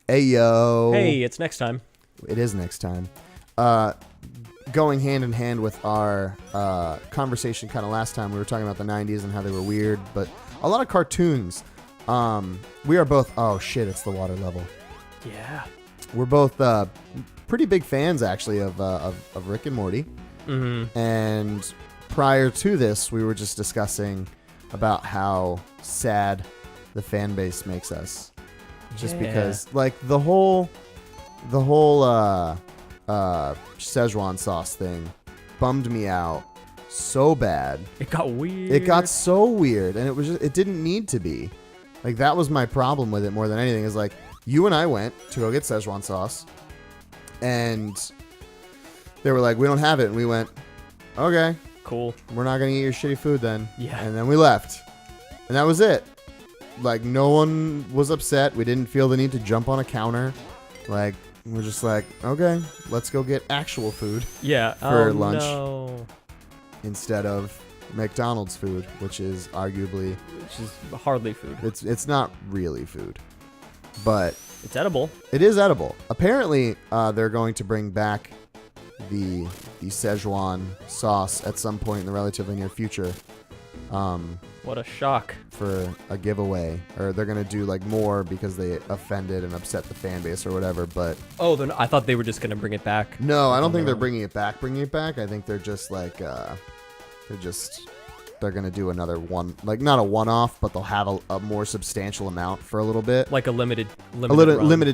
Hey, yo. Hey, it's next time. It is next time. Going hand in hand with our conversation kind of last time, we were talking about the 90s and how they were weird, but a lot of cartoons. We are both... Oh, shit, it's the water level. Yeah. We're both pretty big fans, actually, of Rick and Morty. Mm-hmm. And prior to this, we were just discussing about how sad the fan base makes us. Just because, like, the whole Szechuan sauce thing bummed me out so bad. It got weird. It got so weird, and it didn't need to be. Like, that was my problem with it more than anything. Is like, you and I went to go get Szechuan sauce, and they were like, "We don't have it," and we went, "Okay, cool. We're not gonna eat your shitty food then." Yeah. And then we left, and that was it. Like, no one was upset. We didn't feel the need to jump on a counter. Like, we're just like, okay, let's go get actual food. Yeah. For lunch. No. Instead of McDonald's food, which is arguably... Which is hardly food. It's not really food. But... It's edible. It is edible. Apparently, they're going to bring back the Szechuan sauce at some point in the relatively near future. What a shock. For a giveaway, or they're gonna do like more because they offended and upset the fan base or whatever. But I thought they were just gonna bring it back. No, I don't think they're bringing it back. I think they're just like they're gonna do another one, like not a one-off, but they'll have a more substantial amount for a little bit, like a limited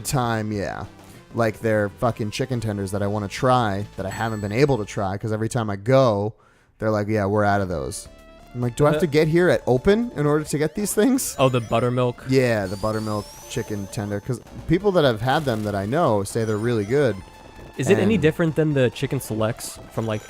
time. Yeah, like their fucking chicken tenders that I want to try that I haven't been able to try because every time I go, they're like, yeah, we're out of those. I'm like, do I have to get here at open in order to get these things? Oh, the buttermilk? Yeah, the buttermilk chicken tender. Because people that have had them that I know say they're really good. Is it any different than the chicken selects from like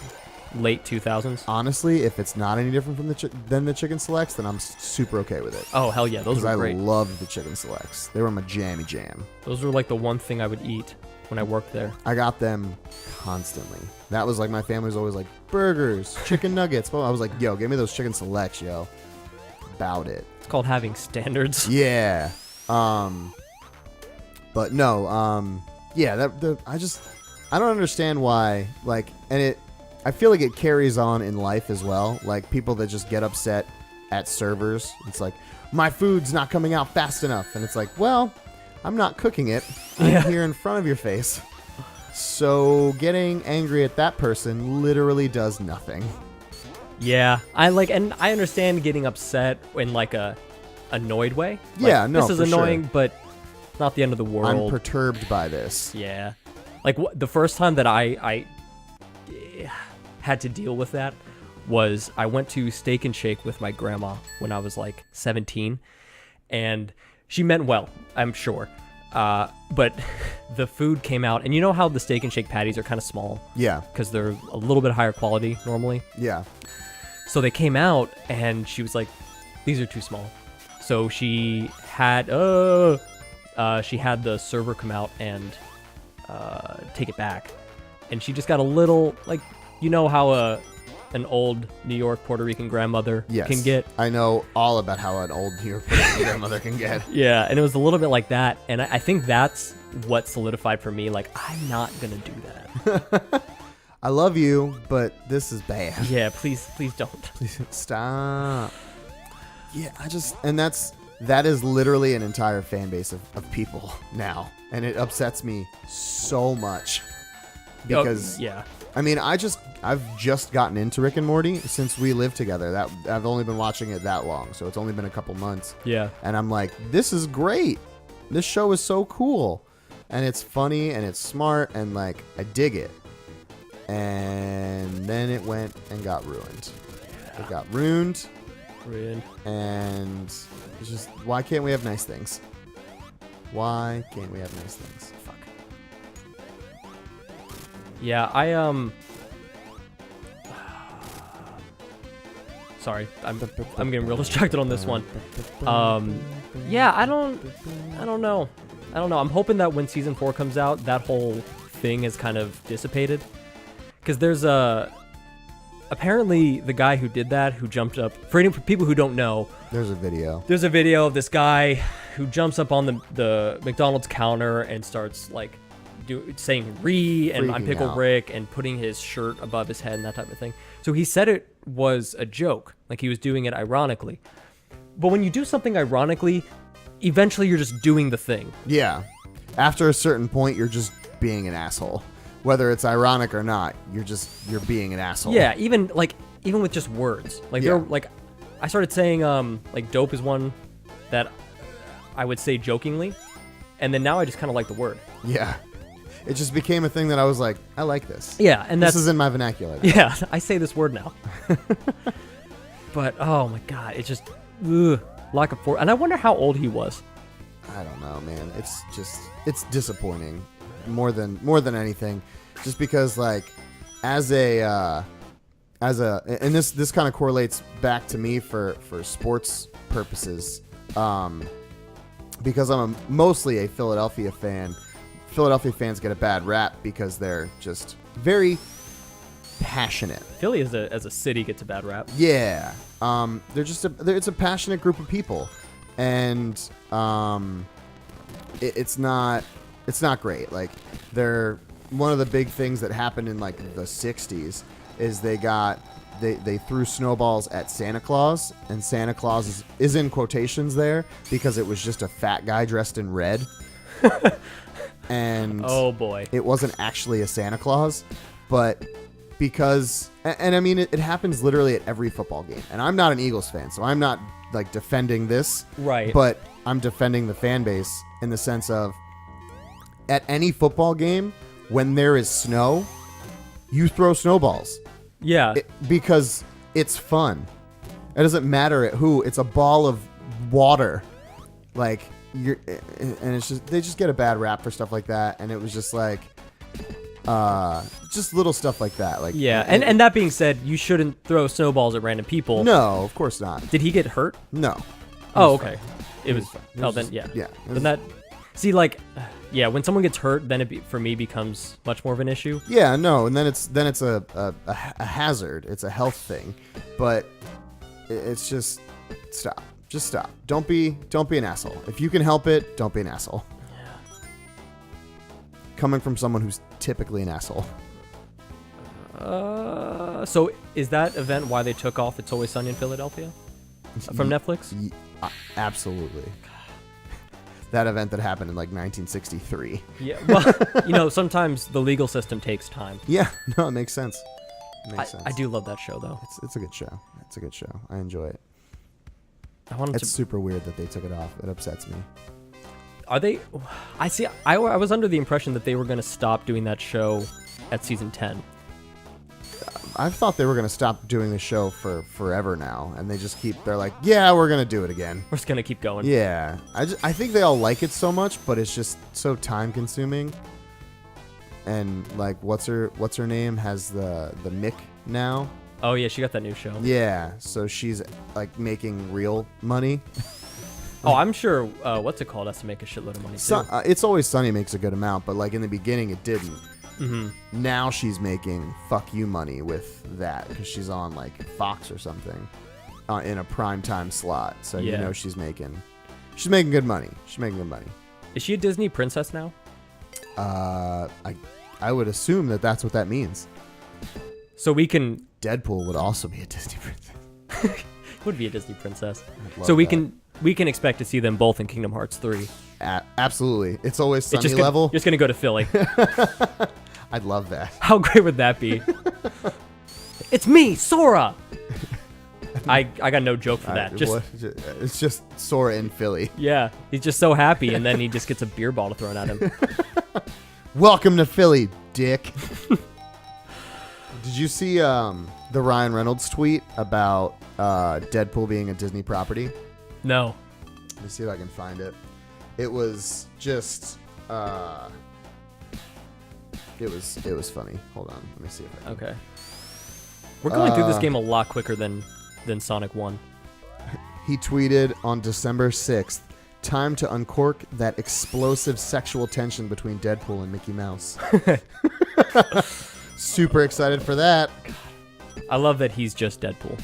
late 2000s? Honestly, if it's not any different from than the chicken selects, then I'm super okay with it. Oh, hell yeah. Those were great. I loved the chicken selects. They were my jammy jam. Those were like the one thing I would eat when I worked there. I got them constantly. That was like, my family's always like, burgers, chicken nuggets. Well, I was like, yo, give me those chicken selects, yo. About it. It's called having standards. Yeah. But no, yeah, I don't understand why, like, and I feel like it carries on in life as well. Like, people that just get upset at servers. It's like, my food's not coming out fast enough. And it's like, well, I'm not cooking it. I'm here in front of your face. So getting angry at that person literally does nothing. Yeah, and I understand getting upset in like a annoyed way. Like, yeah, no, this is annoying, but not the end of the world. I'm perturbed by this. Yeah, like the first time that I had to deal with that was I went to Steak and Shake with my grandma when I was like 17, and she meant well, I'm sure. But the food came out, and you know how the Steak and Shake patties are kind of small? Yeah. Because they're a little bit higher quality normally. Yeah. So they came out, and she was like, these are too small. So she had the server come out and take it back. And she just got a little, like, you know how an old New York Puerto Rican grandmother can get? I know all about how an old New York Puerto Rican grandmother can get. Yeah, and it was a little bit like that. And I think that's what solidified for me, like, I'm not going to do that. I love you, but this is bad. Yeah, please don't. Please stop. Yeah, that is literally an entire fan base of people now. And it upsets me so much. Because, yeah. I mean, I've just gotten into Rick and Morty since we lived together. I've only been watching it that long, so it's only been a couple months. Yeah. And I'm like, this is great. This show is so cool. And it's funny and it's smart and, like, I dig it. And then it went and got ruined. Yeah. It got ruined. And it's just, why can't we have nice things? Why can't we have nice things? Fuck. Yeah, sorry, I'm getting real distracted on this one. Yeah, I don't know. I'm hoping that when season 4 comes out, that whole thing is kind of dissipated. Because there's apparently the guy who did that, who jumped up, for people who don't know, there's a video of this guy who jumps up on the McDonald's counter and starts like saying "re" and "I'm Freaking Pickle out. Rick" and putting his shirt above his head and that type of thing. So he said it was a joke, like he was doing it ironically. But when you do something ironically, eventually you're just doing the thing. Yeah. After a certain point, you're just being an asshole. Whether it's ironic or not, you're being an asshole. Yeah, even with just words. Like Yeah. they're like, I started saying like dope is one that I would say jokingly, and then now I just kind of like the word. Yeah. It just became a thing that I was like, I like this. Yeah, and This is in my vernacular now. yeah, I say this word now. But oh my god, it's just lack of and I wonder how old he was. I don't know, man. It's disappointing more than anything, just because like as a and this kind of correlates back to me for sports purposes, because I'm mostly a Philadelphia fan. Philadelphia fans get a bad rap because they're just very passionate. Philly as a city gets a bad rap. Yeah, they're just it's a passionate group of people, and it's not great. Like they're one of the big things that happened in like the 60s is they threw snowballs at Santa Claus, and Santa Claus is in quotations there because it was just a fat guy dressed in red. And Oh boy. it wasn't actually a Santa Claus, but because and I mean it happens literally at every football game. And I'm not an Eagles fan, so I'm not like defending this, Right. but I'm defending the fan base in the sense of at any football game when there is snow, you throw snowballs. Yeah. Because it's fun. It doesn't matter at who. It's a ball of water. Like and it's just they just get a bad rap for stuff like that, and it was just like just little stuff like that. Like yeah. And that being said, you shouldn't throw snowballs at random people. no, of course not. Did he get hurt? No. Oh, okay. It was. fine. Oh, was then just- yeah. yeah, it was- Then that. See, like, yeah, when someone gets hurt, then for me becomes much more of an issue. Yeah, no, and then it's a hazard. It's a health thing, but it's just stop. Just stop. Don't be an asshole. If you can help it, don't be an asshole. Coming from someone who's typically an asshole. So is that event why they took off It's Always Sunny in Philadelphia from Netflix? Absolutely. That event that happened in like 1963. Yeah. Well, sometimes the legal system takes time. Yeah, no, it makes sense. I do love that show though. It's a good show. It's a good show. I enjoy it. I want It's super weird that they took it off. It upsets me. Are they? I see. I was under the impression that they were going to stop doing that show at season 10. I thought they were going to stop doing the show for forever now, and they're like, yeah, we're going to do it again. We're just going to keep going. Yeah. I think they all like it so much, but it's just so time consuming. And like, what's her name has the Mick now? Oh yeah, she got that new show. Yeah. So she's like making real money. Oh, I'm sure. What's it called? Has to make a shitload of money too. It's Always Sunny makes a good amount, but like in the beginning it didn't. Mm-hmm. Now she's making fuck you money with that because she's on like Fox or something in a prime time slot. So you Yeah. know she's making good money. She's making good money. Is she a Disney princess now? I would assume that that's what that means. So we can Deadpool would also be a Disney princess. would be a Disney princess. love So we that. can expect to see them both in Kingdom Hearts 3. Absolutely. It's Always Sunny It's just gonna, level. Just gonna go to Philly. I'd love that. How great would that be? It's me, Sora. I got no joke for that. It's just Sora in Philly. Yeah, he's just so happy, and then he just gets a beer bottle thrown at him. Welcome to Philly, dick. Did you see the Ryan Reynolds tweet about Deadpool being a Disney property? No. Let me see if I can find it. It was just it was funny. Hold on, let me see if I can. Okay. We're going through this game a lot quicker than Sonic 1. He tweeted on December 6th, "Time to uncork that explosive sexual tension between Deadpool and Mickey Mouse." Super excited for that. I love that he's just Deadpool.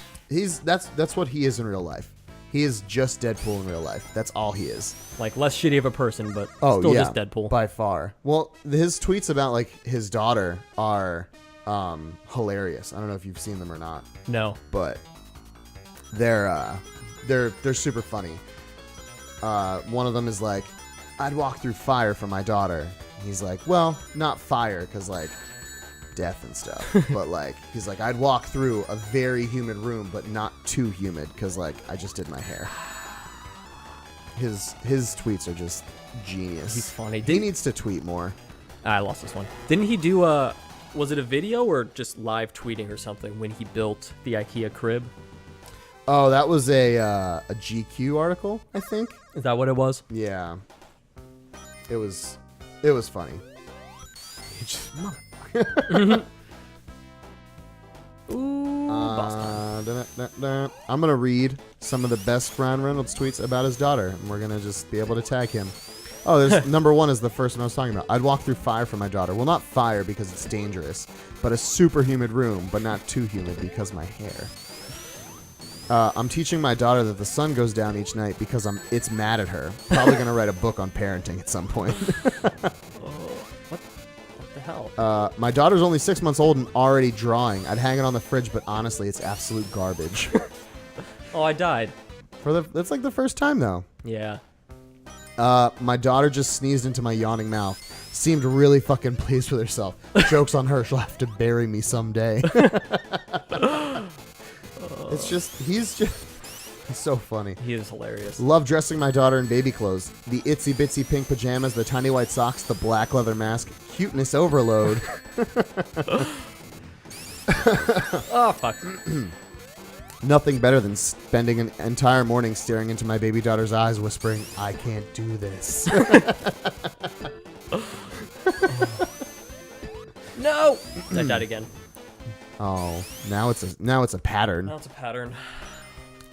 That's what he is in real life. He is just Deadpool in real life. That's all he is. Like less shitty of a person, but Oh, still yeah, just Deadpool. by far. Well, his tweets about like his daughter are hilarious. I don't know if you've seen them or not, No. but they're super funny. One of them is like, I'd walk through fire for my daughter. He's like, well, not fire, because like death and stuff, but like he's like, I'd walk through a very humid room, but not too humid, because like I just did my hair. His tweets are just genius. He's funny. He needs to tweet more. I lost this one. Didn't he do was it a video or just live tweeting or something when he built the IKEA crib? Oh, that was a GQ article, I think. Is that what it was? Yeah. It was funny. He just, Ooh, boss time. I'm gonna read some of the best Ryan Reynolds tweets about his daughter, and we're gonna just be able to tag him. Oh, there's number one is the first one I was talking about. I'd walk through fire for my daughter. Well, not fire because it's dangerous, but a super humid room, but not too humid because my hair. I'm teaching my daughter that the sun goes down each night because it's mad at her. Probably gonna write a book on parenting at some point. What the hell? My daughter's only 6 months old and already drawing. I'd hang it on the fridge, but honestly, it's absolute garbage. Oh, I died. That's like the first time though. Yeah. My daughter just sneezed into my yawning mouth. Seemed really fucking pleased with herself. Joke's on her. She'll have to bury me someday. He's so funny. He is hilarious. Love dressing my daughter in baby clothes. The itsy bitsy pink pajamas, the tiny white socks, the black leather mask. Cuteness overload. Oh, fuck. Nothing better than spending an entire morning staring into my baby daughter's eyes, whispering, I can't do this. No! I died again. Oh, now it's a pattern. Now it's a pattern.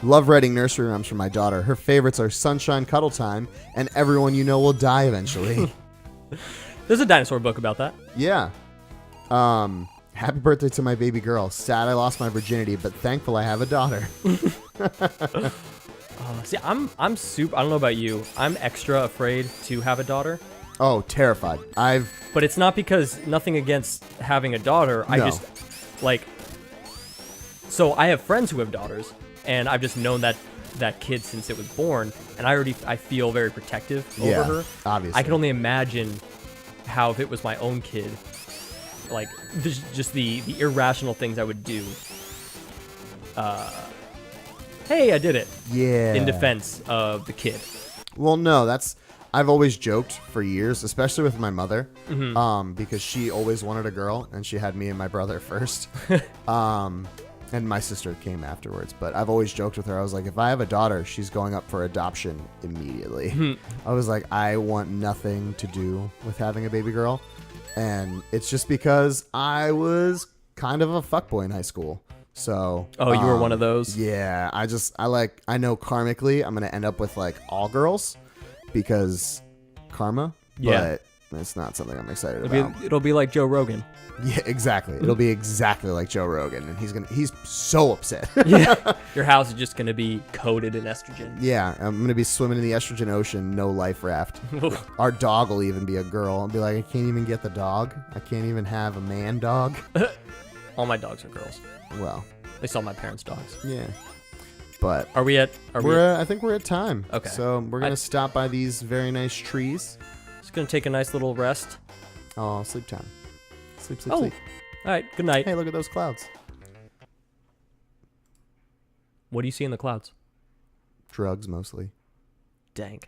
Love writing nursery rhymes for my daughter. Her favorites are Sunshine Cuddle Time and Everyone You Know Will Die Eventually. There's a dinosaur book about that. Yeah. Happy birthday to my baby girl. Sad I lost my virginity, but thankful I have a daughter. See, I'm super. I don't know about you. I'm extra afraid to have a daughter. Oh, terrified. But it's not because nothing against having a daughter. I No. just like. So I have friends who have daughters, and I've just known that kid since it was born, and I feel very protective over her. Obviously. I can only imagine how if it was my own kid, like just the irrational things I would do. Hey, I did it. Yeah. In defense of the kid. Well, no, I've always joked for years, especially with my mother, because she always wanted a girl, and she had me and my brother first. And my sister came afterwards. But I've always joked with her. I was like, if I have a daughter, she's going up for adoption immediately. I was like, I want nothing to do with having a baby girl. And it's just because I was kind of a fuckboy in high school. So. Oh, you were one of those? Yeah. I know karmically I'm going to end up with like all girls because karma. Yeah. But it's not something I'm excited about. It'll be like Joe Rogan. Yeah, exactly. It'll be exactly like Joe Rogan, and he's so upset. Yeah, your house is just gonna be coated in estrogen. Yeah, I'm gonna be swimming in the estrogen ocean, no life raft. Our dog will even be a girl. I'll be like, I can't even get the dog. I can't even have a man dog. All my dogs are girls. Well, At least all my parents' dogs. yeah. But I think we're at time. Okay. So we're gonna stop by these very nice trees. Just gonna take a nice little rest. Oh, sleep time. Sleep, sleep, Oh. sleep. All right. Good night. Hey, look at those clouds. What do you see in the clouds? Drugs mostly. Dang.